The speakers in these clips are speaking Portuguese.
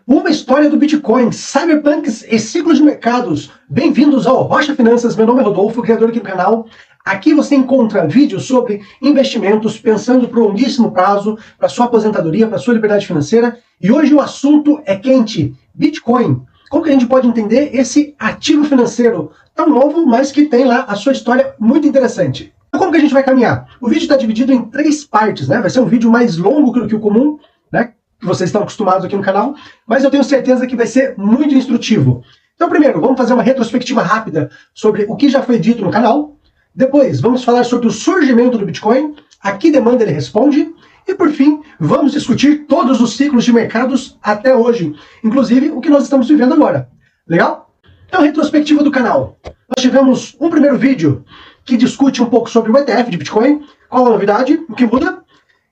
Uma história do Bitcoin, cyberpunks e ciclos de mercados. Bem-vindos ao Rocha Finanças, meu nome é Rodolfo, criador aqui do canal. Aqui você encontra vídeos sobre investimentos, pensando para o longuíssimo prazo, para sua aposentadoria, para sua liberdade financeira. E hoje o assunto é quente, Bitcoin. Como que a gente pode entender esse ativo financeiro tão novo, mas que tem lá a sua história muito interessante? Como que a gente vai caminhar? O vídeo está dividido em 3 partes, né? Vai ser um vídeo mais longo que o comum, né? Que vocês estão acostumados aqui no canal, mas eu tenho certeza que vai ser muito instrutivo. Então, primeiro, vamos fazer uma retrospectiva rápida sobre o que já foi dito no canal. Depois, vamos falar sobre o surgimento do Bitcoin, a que demanda ele responde. E, por fim, vamos discutir todos os ciclos de mercados até hoje, inclusive o que nós estamos vivendo agora. Legal? Então, retrospectiva do canal. Nós tivemos um primeiro vídeo que discute um pouco sobre o ETF de Bitcoin, qual a novidade, o que muda.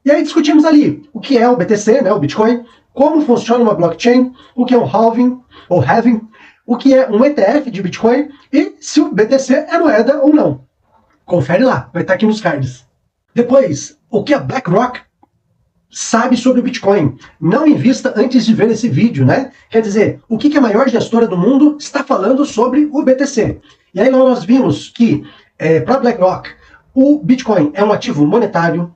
E aí discutimos ali o que é o BTC, né, o Bitcoin, como funciona uma blockchain, o que é um halving, ou halving, o que é um ETF de Bitcoin e se o BTC é moeda ou não. Confere lá, vai estar aqui nos cards. Depois, o que a BlackRock sabe sobre o Bitcoin. Não invista antes de ver esse vídeo, né? Quer dizer, o que a maior gestora do mundo está falando sobre o BTC. E aí nós vimos que, para a BlackRock, o Bitcoin é um ativo monetário.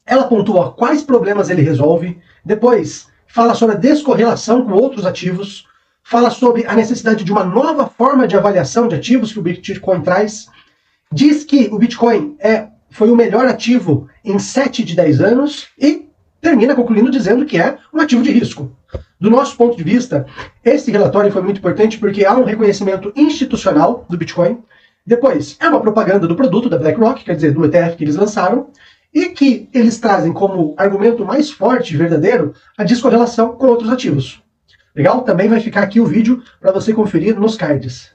Ela pontua quais problemas ele resolve, depois fala sobre a descorrelação com outros ativos, fala sobre a necessidade de uma nova forma de avaliação de ativos que o Bitcoin traz, diz que o Bitcoin foi o melhor ativo em 7 de 10 anos e termina concluindo dizendo que é um ativo de risco. Do nosso ponto de vista, esse relatório foi muito importante porque há um reconhecimento institucional do Bitcoin, depois é uma propaganda do produto da BlackRock, quer dizer, do ETF que eles lançaram, e que eles trazem como argumento mais forte e verdadeiro a descorrelação com outros ativos. Legal? Também vai ficar aqui o vídeo para você conferir nos cards.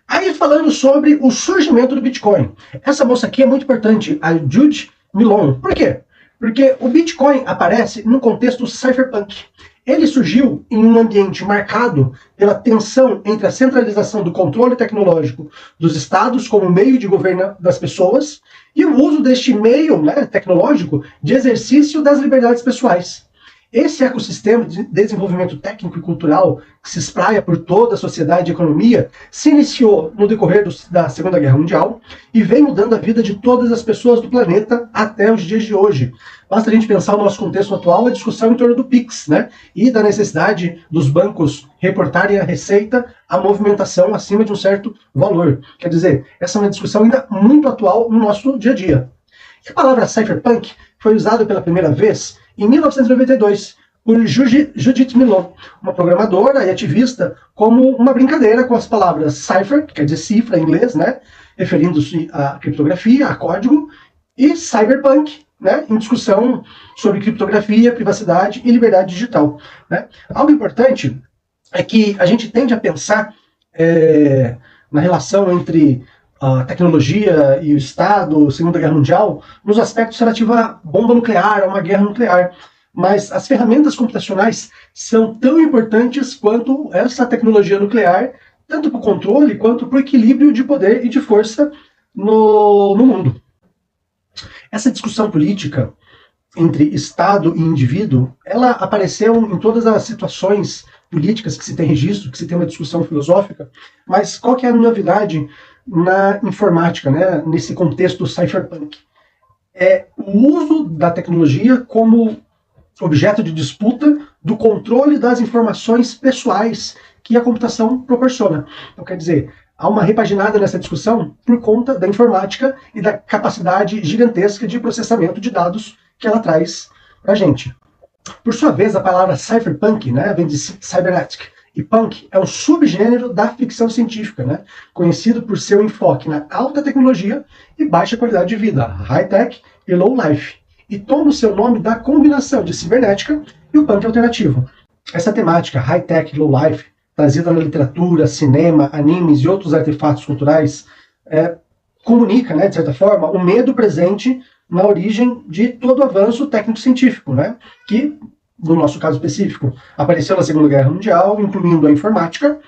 Aí falando sobre o surgimento do Bitcoin. Essa moça aqui é muito importante, a Jude Milon. Por quê? Porque o Bitcoin aparece no contexto cypherpunk. Ele surgiu em um ambiente marcado pela tensão entre a centralização do controle tecnológico dos estados como meio de governo das pessoas e o uso deste meio, né, tecnológico de exercício das liberdades pessoais. Esse ecossistema de desenvolvimento técnico e cultural que se espraia por toda a sociedade e economia se iniciou no decorrer da Segunda Guerra Mundial e vem mudando a vida de todas as pessoas do planeta até os dias de hoje. Basta a gente pensar no nosso contexto atual, a discussão em torno do PIX, né? E da necessidade dos bancos reportarem a receita, a movimentação acima de um certo valor. Quer dizer, essa é uma discussão ainda muito atual no nosso dia a dia. E a palavra cypherpunk foi usada pela primeira vez em 1992, por Judith Milon, uma programadora e ativista, como uma brincadeira com as palavras cipher, que quer dizer cifra em inglês, né, referindo-se à criptografia, a código, e cyberpunk, né, em discussão sobre criptografia, privacidade e liberdade digital. Né. Algo importante é que a gente tende a pensar na relação entre a tecnologia e o Estado, Segunda Guerra Mundial, nos aspectos relativos à bomba nuclear, a uma guerra nuclear. Mas as ferramentas computacionais são tão importantes quanto essa tecnologia nuclear, tanto para o controle quanto para o equilíbrio de poder e de força no mundo. Essa discussão política entre Estado e indivíduo, ela apareceu em todas as situações políticas que se tem registro, que se tem uma discussão filosófica, mas qual que é a novidade na informática, né, nesse contexto cypherpunk? É o uso da tecnologia como objeto de disputa do controle das informações pessoais que a computação proporciona. Então, quer dizer, há uma repaginada nessa discussão por conta da informática e da capacidade gigantesca de processamento de dados que ela traz para a gente. Por sua vez, a palavra cypherpunk, né, vem de cybernetic, e punk é um subgênero da ficção científica, né, conhecido por seu enfoque na alta tecnologia e baixa qualidade de vida, high-tech e low-life, e toma o seu nome da combinação de cibernética e o punk alternativo. Essa temática, high-tech e low-life, trazida na literatura, cinema, animes e outros artefatos culturais, comunica, né, de certa forma, o medo presente na origem de todo o avanço técnico-científico, né, que, no nosso caso específico, apareceu na Segunda Guerra Mundial, incluindo a informática,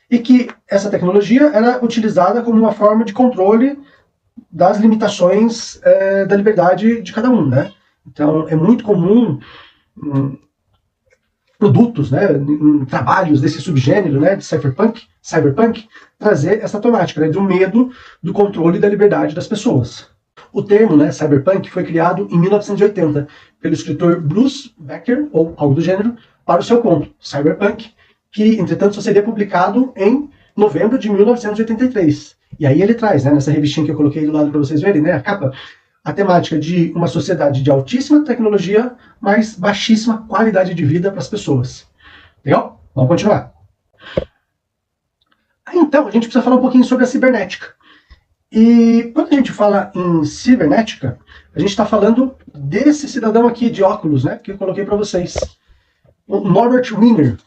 e que essa tecnologia era utilizada como uma forma de controle das limitações da liberdade de cada um, né? Então, é muito comum produtos, né, em trabalhos desse subgênero, né, de cyberpunk, trazer essa temática, né, do medo, do controle e da liberdade das pessoas. O termo, né, cyberpunk, foi criado em 1980 pelo escritor Bruce Becker, ou algo do gênero, para o seu conto, Cyberpunk, que, entretanto, só seria publicado em novembro de 1983. E aí ele traz, né, nessa revistinha que eu coloquei do lado para vocês verem, né, a capa, a temática de uma sociedade de altíssima tecnologia, mas baixíssima qualidade de vida para as pessoas. Legal? Vamos continuar. Então, a gente precisa falar um pouquinho sobre a cibernética. E quando a gente fala em cibernética, a gente está falando desse cidadão aqui de óculos, né, que eu coloquei para vocês, o Norbert Wiener.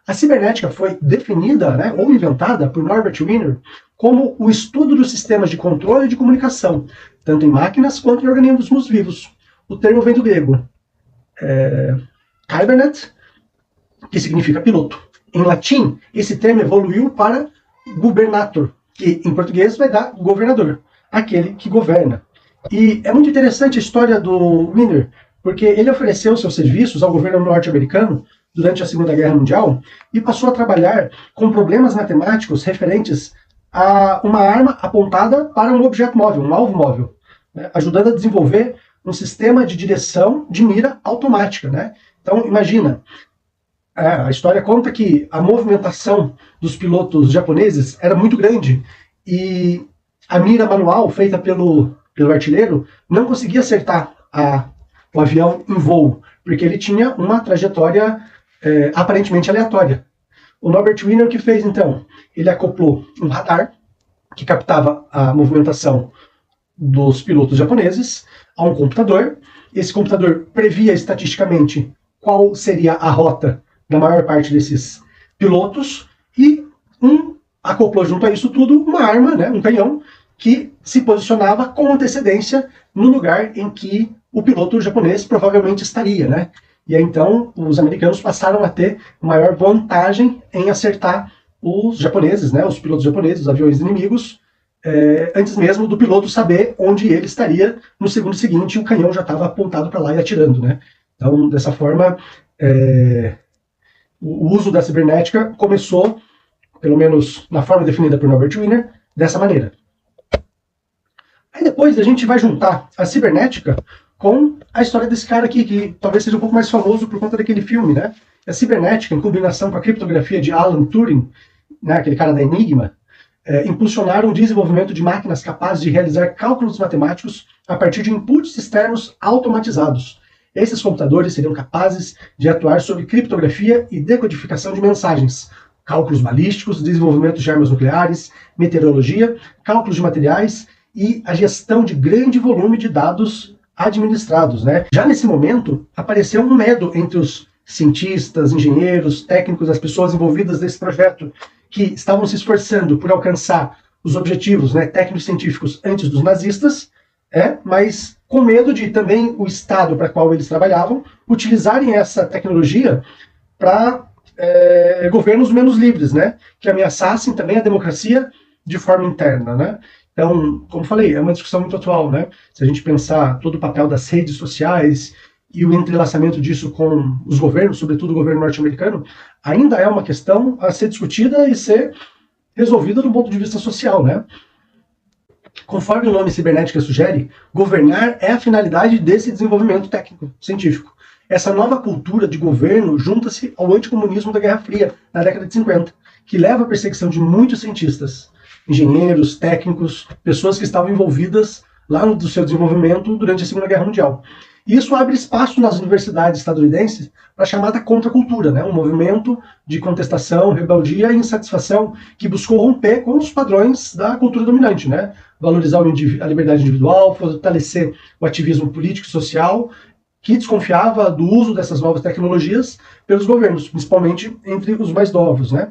A cibernética foi definida, né, ou inventada por Norbert Wiener como o estudo dos sistemas de controle de comunicação, tanto em máquinas quanto em organismos vivos. O termo vem do grego Kybernet, que significa piloto. Em latim, esse termo evoluiu para gubernator, que em português vai dar governador, aquele que governa. E é muito interessante a história do Wiener, porque ele ofereceu seus serviços ao governo norte-americano durante a Segunda Guerra Mundial e passou a trabalhar com problemas matemáticos referentes a uma arma apontada para um objeto móvel, um alvo móvel, né, ajudando a desenvolver um sistema de direção de mira automática, né? Então, imagina, a história conta que a movimentação dos pilotos japoneses era muito grande e a mira manual feita pelo artilheiro não conseguia acertar o avião em voo, porque ele tinha uma trajetória aparentemente aleatória. O Norbert Wiener, o que fez então? Ele acoplou um radar que captava a movimentação dos pilotos japoneses a um computador. Esse computador previa estatisticamente qual seria a rota da maior parte desses pilotos e acoplou junto a isso tudo uma arma, né, um canhão, que se posicionava com antecedência no lugar em que o piloto japonês provavelmente estaria, né? E aí, então, os americanos passaram a ter maior vantagem em acertar os japoneses, né, os pilotos japoneses, os aviões inimigos, antes mesmo do piloto saber onde ele estaria no segundo seguinte, o canhão já estava apontado para lá e atirando, né? Então, dessa forma, o uso da cibernética começou, pelo menos na forma definida por Norbert Wiener, dessa maneira. Aí depois a gente vai juntar a cibernética com a história desse cara aqui, que talvez seja um pouco mais famoso por conta daquele filme, né? A cibernética, em combinação com a criptografia de Alan Turing, né, aquele cara da Enigma, impulsionaram o desenvolvimento de máquinas capazes de realizar cálculos matemáticos a partir de inputs externos automatizados. Esses computadores seriam capazes de atuar sobre criptografia e decodificação de mensagens, cálculos balísticos, desenvolvimento de armas nucleares, meteorologia, cálculos de materiais e a gestão de grande volume de dados administrados, né? Já nesse momento, apareceu um medo entre os cientistas, engenheiros, técnicos, as pessoas envolvidas nesse projeto, que estavam se esforçando por alcançar os objetivos, né, técnicos científicos antes dos nazistas, mas com medo de também o Estado para qual eles trabalhavam utilizarem essa tecnologia para governos menos livres, né, que ameaçassem também a democracia de forma interna, né? Então, como falei, é uma discussão muito atual, né? Se a gente pensar todo o papel das redes sociais e o entrelaçamento disso com os governos, sobretudo o governo norte-americano, ainda é uma questão a ser discutida e ser resolvida do ponto de vista social, né? Conforme o nome cibernética sugere, governar é a finalidade desse desenvolvimento técnico, científico. Essa nova cultura de governo junta-se ao anticomunismo da Guerra Fria, na década de 50, que leva à perseguição de muitos cientistas, engenheiros, técnicos, pessoas que estavam envolvidas lá no seu desenvolvimento durante a Segunda Guerra Mundial. E isso abre espaço nas universidades estadunidenses para a chamada contracultura, né? Um movimento de contestação, rebeldia e insatisfação que buscou romper com os padrões da cultura dominante, né? Valorizar a liberdade individual, fortalecer o ativismo político e social, que desconfiava do uso dessas novas tecnologias pelos governos, principalmente entre os mais novos, né?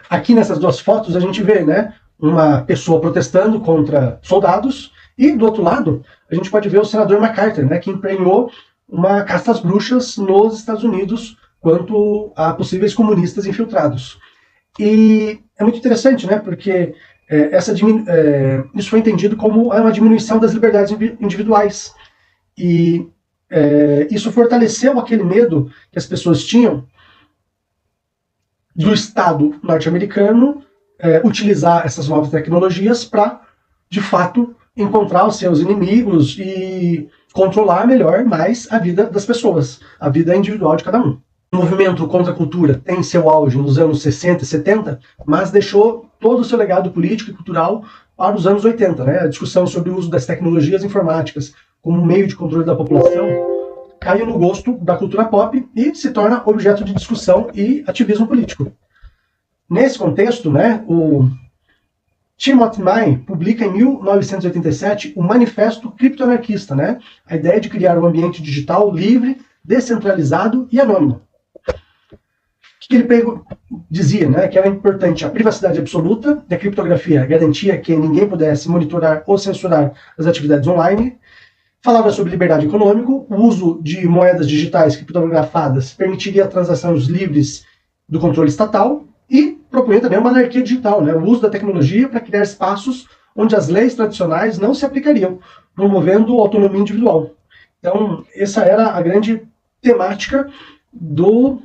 Aqui nessas duas fotos a gente vê, né, uma pessoa protestando contra soldados e, do outro lado, a gente pode ver o senador MacArthur, né, que emprenhou uma caça às bruxas nos Estados Unidos quanto a possíveis comunistas infiltrados. E é muito interessante, né, porque isso foi entendido como uma diminuição das liberdades individuais. E isso fortaleceu aquele medo que as pessoas tinham do Estado norte-americano utilizar essas novas tecnologias para, de fato, encontrar os seus inimigos e controlar melhor mais a vida das pessoas, a vida individual de cada um. O movimento contra a cultura tem seu auge nos anos 60 e 70, mas deixou todo o seu legado político e cultural para os anos 80. Né? A discussão sobre o uso das tecnologias informáticas como meio de controle da população caiu no gosto da cultura pop e se torna objeto de discussão e ativismo político. Nesse contexto, né, o Timothy May publica em 1987 o Manifesto Criptoanarquista, né, a ideia de criar um ambiente digital livre, descentralizado e anônimo. O que ele dizia, né, que era importante a privacidade absoluta, a criptografia garantia que ninguém pudesse monitorar ou censurar as atividades online. Falava sobre liberdade econômica, o uso de moedas digitais criptografadas permitiria transações livres do controle estatal e propunha também uma anarquia digital, né, o uso da tecnologia para criar espaços onde as leis tradicionais não se aplicariam, promovendo autonomia individual. Então, essa era a grande temática do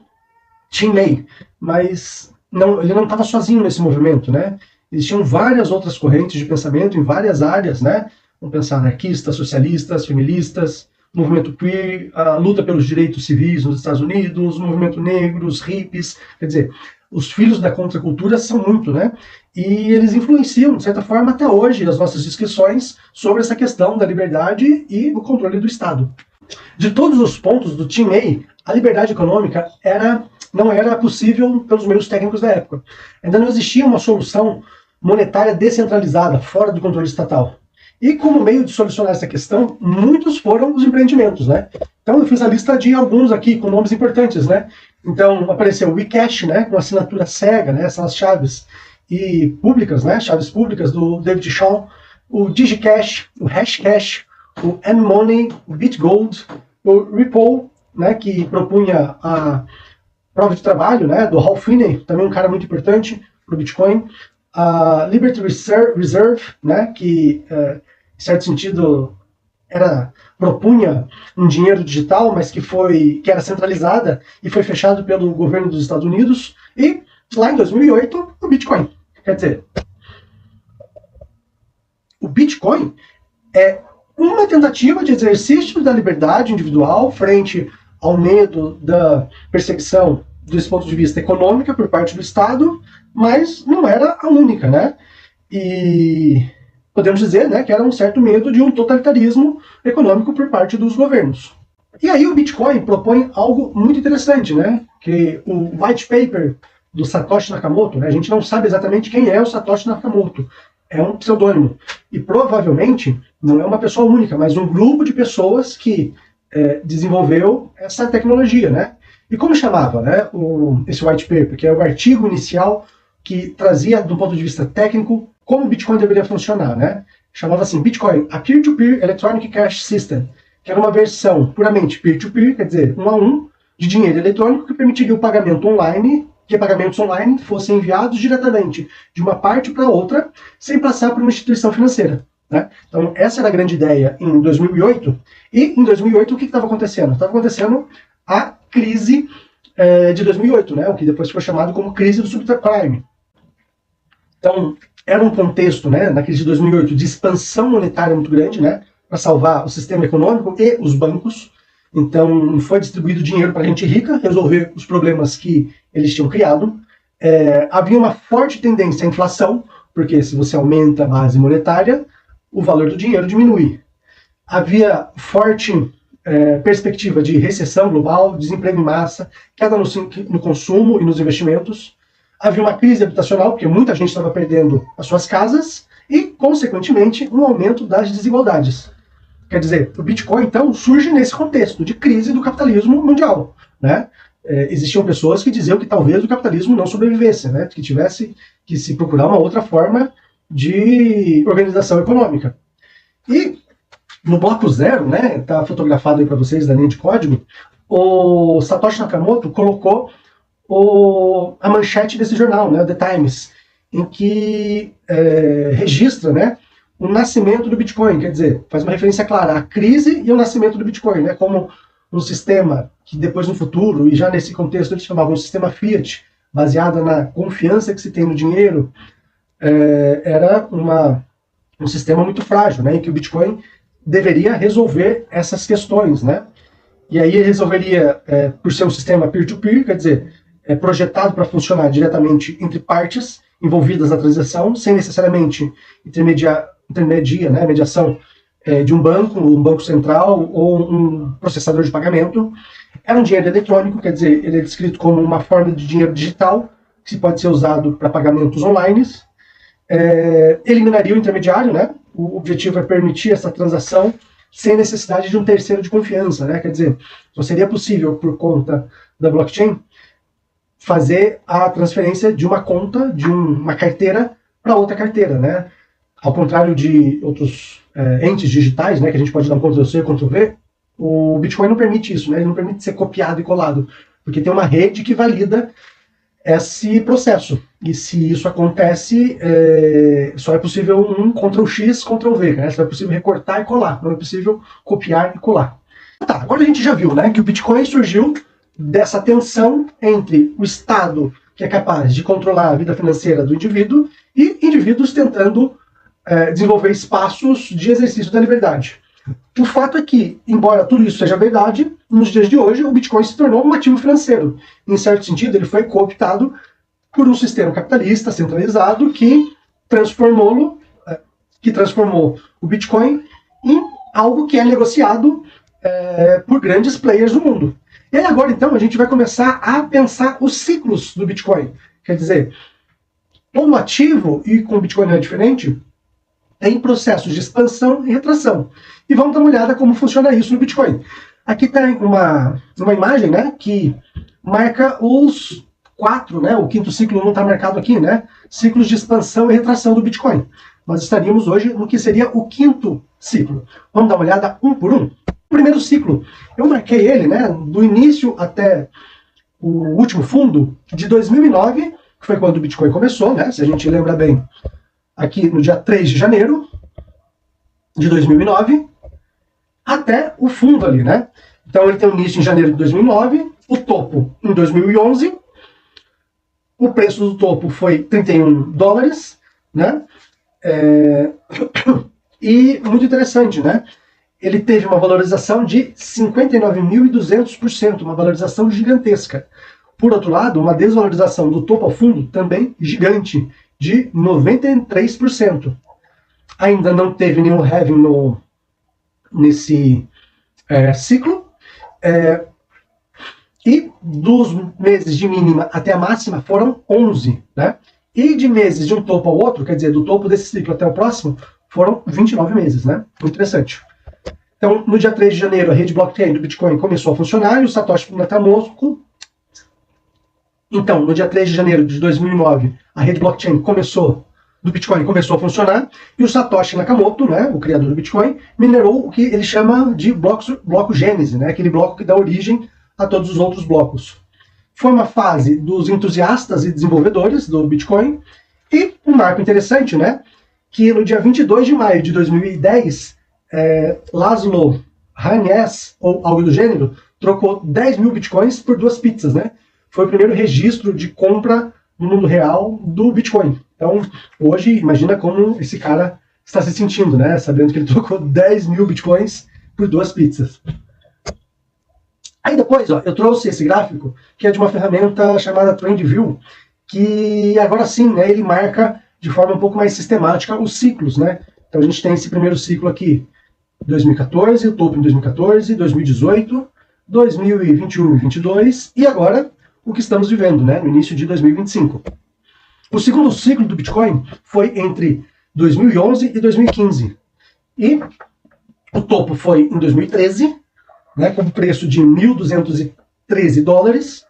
Tim May, mas ele não estava sozinho nesse movimento, né? Existiam várias outras correntes de pensamento em várias áreas, né? Vamos pensar anarquistas, socialistas, feministas, movimento queer, a luta pelos direitos civis nos Estados Unidos, movimento negro, os hippies, quer dizer, os filhos da contracultura são muito, né? E eles influenciam, de certa forma, até hoje, as nossas discussões sobre essa questão da liberdade e o controle do Estado. De todos os pontos do Tim May, a liberdade econômica não era possível pelos meios técnicos da época. Ainda não existia uma solução monetária descentralizada, fora do controle estatal. E como meio de solucionar essa questão, muitos foram os empreendimentos, né? Então eu fiz a lista de alguns aqui com nomes importantes, né? Então apareceu o WeCash, né, com assinatura cega, né, são as chaves e públicas, né, chaves públicas do David Shaw, o DigiCash, o Hashcash, o N-Money, o BitGold, o Ripple, né, que propunha a prova de trabalho, né, do Hal Finney, também um cara muito importante para o Bitcoin, a Liberty Reserve, né, que em certo sentido propunha um dinheiro digital, mas que era centralizada e foi fechado pelo governo dos Estados Unidos, e lá em 2008 o Bitcoin. Quer dizer, o Bitcoin é uma tentativa de exercício da liberdade individual frente ao medo da perseguição desse ponto de vista econômica por parte do Estado, mas não era a única, né? E podemos dizer, né, que era um certo medo de um totalitarismo econômico por parte dos governos. E aí o Bitcoin propõe algo muito interessante, né? Que o white paper do Satoshi Nakamoto, né, a gente não sabe exatamente quem é o Satoshi Nakamoto, é um pseudônimo. E provavelmente não é uma pessoa única, mas um grupo de pessoas que desenvolveu essa tecnologia, né? E como chamava, né, esse white paper, que é o artigo inicial que trazia, do ponto de vista técnico, como o Bitcoin deveria funcionar, né? Chamava assim, Bitcoin, a Peer-to-Peer Electronic Cash System, que era uma versão puramente peer-to-peer, quer dizer, um a um, de dinheiro eletrônico que permitiria o pagamento online, que pagamentos online fossem enviados diretamente de uma parte para outra, sem passar por uma instituição financeira. Né? Então, essa era a grande ideia em 2008. E em 2008, o que estava acontecendo? Estava acontecendo a crise de 2008, né? O que depois foi chamado como crise do subprime. Então, era um contexto, né, na crise de 2008, de expansão monetária muito grande, né, para salvar o sistema econômico e os bancos. Então, foi distribuído dinheiro para a gente rica resolver os problemas que eles tinham criado. Havia uma forte tendência à inflação, porque se você aumenta a base monetária, o valor do dinheiro diminui. Havia forte perspectiva de recessão global, desemprego em massa, queda no consumo e nos investimentos. Havia uma crise habitacional, porque muita gente estava perdendo as suas casas, e, consequentemente, um aumento das desigualdades. Quer dizer, o Bitcoin, então, surge nesse contexto de crise do capitalismo mundial. Né? Existiam pessoas que diziam que talvez o capitalismo não sobrevivesse, né? Que tivesse que se procurar uma outra forma de organização econômica. E no bloco 0, né, está fotografado aí para vocês da linha de código, o Satoshi Nakamoto colocou a manchete desse jornal, né, The Times, em que registra, né, o nascimento do Bitcoin, quer dizer, faz uma referência clara à crise e ao nascimento do Bitcoin, né? Como um sistema que depois no futuro, e já nesse contexto eles chamavam de sistema Fiat, baseado na confiança que se tem no dinheiro, era um sistema muito frágil, né? Em que o Bitcoin deveria resolver essas questões, né? E aí ele resolveria, por ser um sistema peer-to-peer, quer dizer, projetado para funcionar diretamente entre partes envolvidas na transação, sem necessariamente né, mediação de um banco central ou um processador de pagamento. Era um dinheiro eletrônico, quer dizer, ele é descrito como uma forma de dinheiro digital, que pode ser usado para pagamentos online. Eliminaria o intermediário, né? O objetivo é permitir essa transação sem necessidade de um terceiro de confiança, né? Quer dizer, só seria possível, por conta da blockchain, fazer a transferência de uma conta, de uma carteira para outra carteira, né? Ao contrário de outros entes digitais, né, que a gente pode dar um Ctrl+C, Ctrl+V, o Bitcoin não permite isso, né? Ele não permite ser copiado e colado, porque tem uma rede que valida esse processo. E se isso acontece, só é possível um Ctrl+X, Ctrl+V, né? Só é possível recortar e colar, não é possível copiar e colar. Tá, agora a gente já viu, né, que o Bitcoin surgiu dessa tensão entre o Estado, que é capaz de controlar a vida financeira do indivíduo, e indivíduos tentando desenvolver espaços de exercício da liberdade. O fato é que, embora tudo isso seja verdade, nos dias de hoje o Bitcoin se tornou um ativo financeiro. Em certo sentido, ele foi cooptado por um sistema capitalista centralizado que transformou o Bitcoin em algo que é negociado por grandes players do mundo. E aí agora, então, a gente vai começar a pensar os ciclos do Bitcoin. Quer dizer, todo ativo, e com o Bitcoin não é diferente, tem processos de expansão e retração. E vamos dar uma olhada como funciona isso no Bitcoin. Aqui tem uma imagem, né, que marca os 4, né, o quinto ciclo não está marcado aqui, né, ciclos de expansão e retração do Bitcoin. Nós estaríamos hoje no que seria o quinto ciclo. Vamos dar uma olhada um por um? O primeiro ciclo, eu marquei ele, né, do início até o último fundo, de 2009, que foi quando o Bitcoin começou, né, se a gente lembra bem, aqui no dia 3 de janeiro de 2009, até o fundo ali, né? Então ele tem um início em janeiro de 2009, o topo em 2011, o preço do topo foi $31, né? E muito interessante, né? Ele teve uma valorização de 59.200%, uma valorização gigantesca. Por outro lado, uma desvalorização do topo ao fundo também gigante, de 93%. Ainda não teve nenhum halving nesse ciclo. E dos meses de mínima até a máxima foram 11. Né? E de meses de um topo ao outro, quer dizer, do topo desse ciclo até o próximo, foram 29 meses. Né? Muito interessante. Então, no dia 3 de janeiro, a rede blockchain do Bitcoin começou a funcionar e o Satoshi Nakamoto. Então, no dia 3 de janeiro de 2009, a rede blockchain do Bitcoin começou a funcionar e o Satoshi Nakamoto, né, o criador do Bitcoin, minerou o que ele chama de bloco gênese, né, aquele bloco que dá origem a todos os outros blocos. Foi uma fase dos entusiastas e desenvolvedores do Bitcoin e um marco interessante, né, que no dia 22 de maio de 2010, Laszlo Hanyecz, ou algo do gênero, trocou 10 mil Bitcoins por 2 pizzas, né? Foi o primeiro registro de compra no mundo real do Bitcoin. Então, hoje, imagina como esse cara está se sentindo, né? Sabendo que ele trocou 10 mil Bitcoins por 2 pizzas. Aí depois, ó, eu trouxe esse gráfico, que é de uma ferramenta chamada TrendView, que agora sim, né, ele marca de forma um pouco mais sistemática os ciclos, né? Então a gente tem esse primeiro ciclo aqui, 2014, o topo em 2014, 2018, 2021 e 2022, e agora o que estamos vivendo, né, no início de 2025. O segundo ciclo do Bitcoin foi entre 2011 e 2015. E o topo foi em 2013, né, com um preço de $1.213,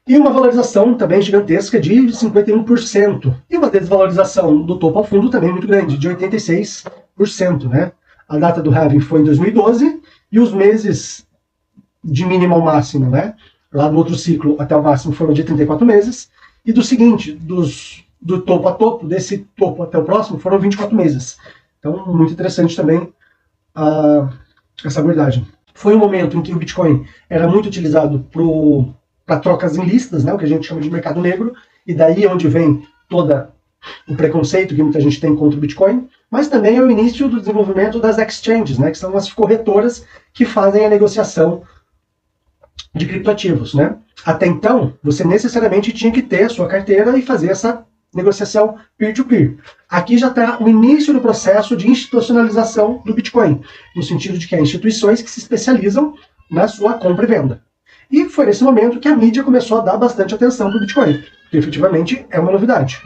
e uma valorização também gigantesca de 51%. E uma desvalorização do topo ao fundo também muito grande, de 86%. Né? A data do halving foi em 2012, e os meses de mínimo ao máximo, né, lá no outro ciclo até o máximo, foram de 34 meses, e do seguinte, do topo a topo, desse topo até o próximo, foram 24 meses. Então, muito interessante também essa abordagem. Foi um momento em que o Bitcoin era muito utilizado para trocas ilícitas, né, o que a gente chama de mercado negro, e daí é onde vem todo o preconceito que muita gente tem contra o Bitcoin, mas também é o início do desenvolvimento das exchanges, né, que são as corretoras que fazem a negociação de criptoativos, né? Até então, você necessariamente tinha que ter a sua carteira e fazer essa negociação peer-to-peer. Aqui já está o início do processo de institucionalização do Bitcoin, no sentido de que há instituições que se especializam na sua compra e venda. E foi nesse momento que a mídia começou a dar bastante atenção para o Bitcoin, que efetivamente é uma novidade.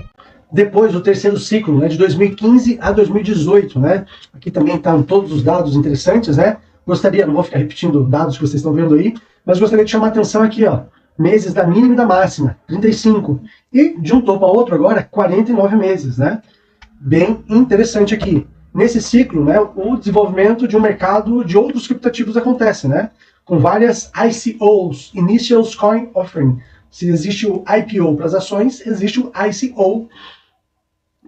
Depois do terceiro ciclo, né, de 2015 a 2018, né, aqui também estão todos os dados interessantes, né? Gostaria, não vou ficar repetindo dados que vocês estão vendo aí, mas gostaria de chamar a atenção aqui, ó, meses da mínima e da máxima, 35, e de um topo a outro agora, 49 meses, né? Bem interessante aqui. Nesse ciclo, né, o desenvolvimento de um mercado de outros criptativos acontece, né? Com várias ICOs, Initial Coin Offering. Se existe o IPO para as ações, existe o ICO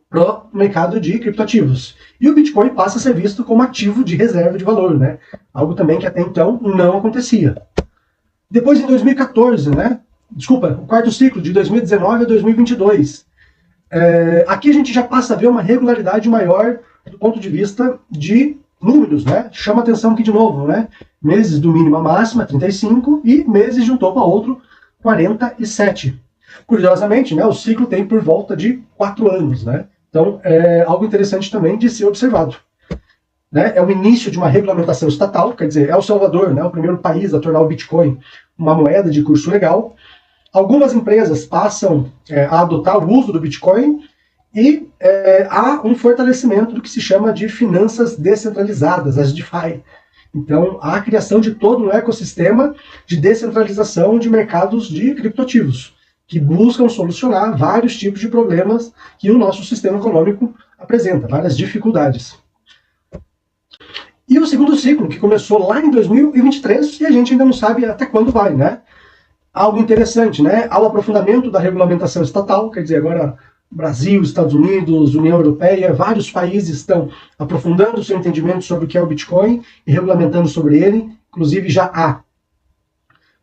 para o mercado de criptoativos. E o Bitcoin passa a ser visto como ativo de reserva de valor, né? Algo também que até então não acontecia. Depois, em 2014, né? Desculpa, o quarto ciclo, de 2019 a 2022. Aqui a gente já passa a ver uma regularidade maior do ponto de vista de números, né? Chama atenção aqui de novo, né? Meses do mínimo à máxima, 35, e meses de um topo a outro, 47. Curiosamente, né, o ciclo tem por volta de 4 anos, né? Então, é algo interessante também de ser observado. Né? É o início de uma regulamentação estatal, quer dizer, El Salvador, né, o primeiro país a tornar o Bitcoin uma moeda de curso legal. Algumas empresas passam a adotar o uso do Bitcoin e há um fortalecimento do que se chama de finanças descentralizadas, as DeFi. Então, há a criação de todo um ecossistema de descentralização de mercados de criptoativos, que buscam solucionar vários tipos de problemas que o nosso sistema econômico apresenta, várias dificuldades. E o segundo ciclo, que começou lá em 2023, e a gente ainda não sabe até quando vai, né? Algo interessante, né? Ao aprofundamento da regulamentação estatal, quer dizer, agora Brasil, Estados Unidos, União Europeia, vários países estão aprofundando o seu entendimento sobre o que é o Bitcoin e regulamentando sobre ele. Inclusive já há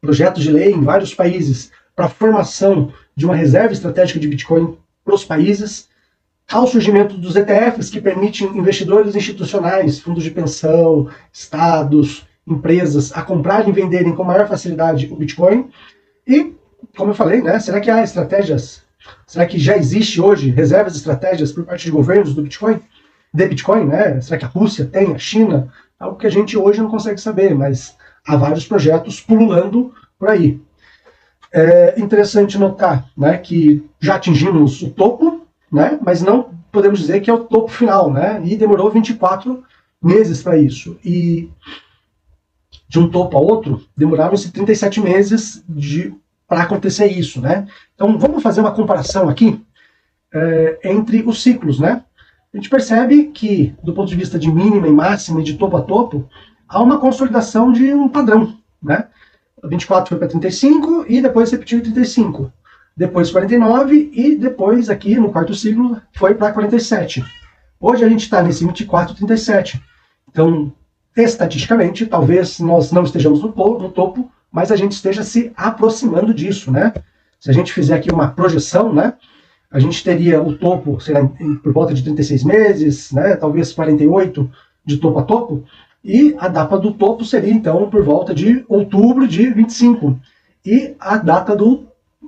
projetos de lei em vários países para a formação de uma reserva estratégica de Bitcoin para os países. Há o surgimento dos ETFs, que permitem investidores institucionais, fundos de pensão, estados, empresas, a comprarem e venderem com maior facilidade o Bitcoin. E, como eu falei, né, será que há estratégias, será que já existe hoje reservas estratégias por parte de governos do Bitcoin, de Bitcoin, né? Será que a Rússia tem, a China? Algo que a gente hoje não consegue saber, mas há vários projetos pululando por aí. É interessante notar, né, que já atingimos o topo, né, mas não podemos dizer que é o topo final, né, e demorou 24 meses para isso. E de um topo a outro, demoraram-se 37 meses para acontecer isso, né. Então vamos fazer uma comparação aqui entre os ciclos, né. A gente percebe que, do ponto de vista de mínima e máxima e de topo a topo, há uma consolidação de um padrão, né. 24 foi para 35 e depois repetiu 35. Depois 49 e depois aqui no quarto ciclo foi para 47. Hoje a gente está nesse 24, 37. Então, estatisticamente, talvez nós não estejamos no topo, mas a gente esteja se aproximando disso, né? Se a gente fizer aqui uma projeção, né? A gente teria o topo, sei lá, por volta de 36 meses, né? Talvez 48 de topo a topo. E a data do topo seria, então, por volta de outubro de 25. E a data do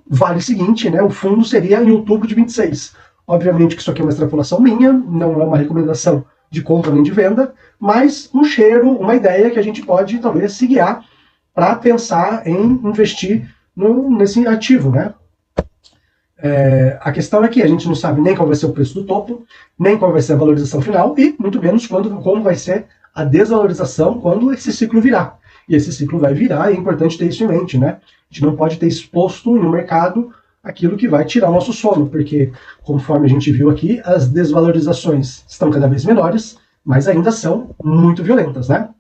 vale seguinte, né, o fundo seria em outubro de 26. Obviamente que isso aqui é uma extrapolação minha, não é uma recomendação de compra nem de venda, mas um cheiro, uma ideia que a gente pode, talvez, se guiar para pensar em investir nesse ativo, né? A questão é que a gente não sabe nem qual vai ser o preço do topo, nem qual vai ser a valorização final, e muito menos como vai ser a desvalorização quando esse ciclo virar. E esse ciclo vai virar, e é importante ter isso em mente, né? A gente não pode ter exposto no mercado aquilo que vai tirar o nosso sono, porque, conforme a gente viu aqui, as desvalorizações estão cada vez menores, mas ainda são muito violentas, né?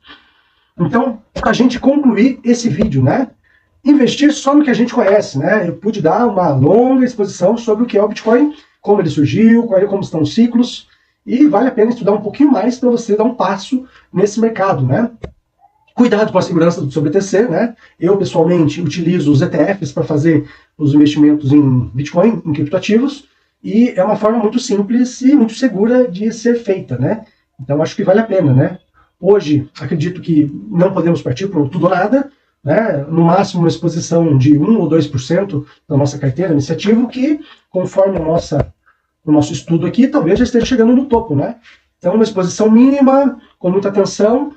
Então, para a gente concluir esse vídeo, né? Investir só no que a gente conhece, né? Eu pude dar uma longa exposição sobre o que é o Bitcoin, como ele surgiu, como estão os ciclos, e vale a pena estudar um pouquinho mais para você dar um passo nesse mercado, né? Cuidado com a segurança do seu BTC, né? Eu, pessoalmente, utilizo os ETFs para fazer os investimentos em Bitcoin, em criptoativos, e é uma forma muito simples e muito segura de ser feita, né? Então, acho que vale a pena, né? Hoje, acredito que não podemos partir para tudo ou nada, né? No máximo, uma exposição de 1 ou 2% da nossa carteira iniciativa, que, conforme o nosso estudo aqui, talvez já esteja chegando no topo, né? Então, uma exposição mínima, com muita atenção,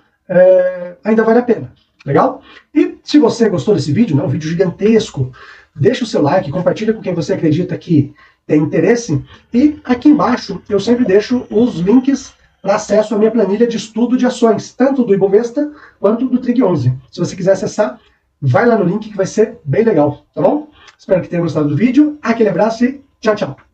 ainda vale a pena. Legal? E se você gostou desse vídeo, né, um vídeo gigantesco, deixa o seu like, compartilha com quem você acredita que tem interesse, e aqui embaixo eu sempre deixo os links para acesso à minha planilha de estudo de ações, tanto do Ibovespa quanto do Trig11. Se você quiser acessar, vai lá no link que vai ser bem legal, tá bom? Espero que tenha gostado do vídeo, aquele abraço e tchau, tchau!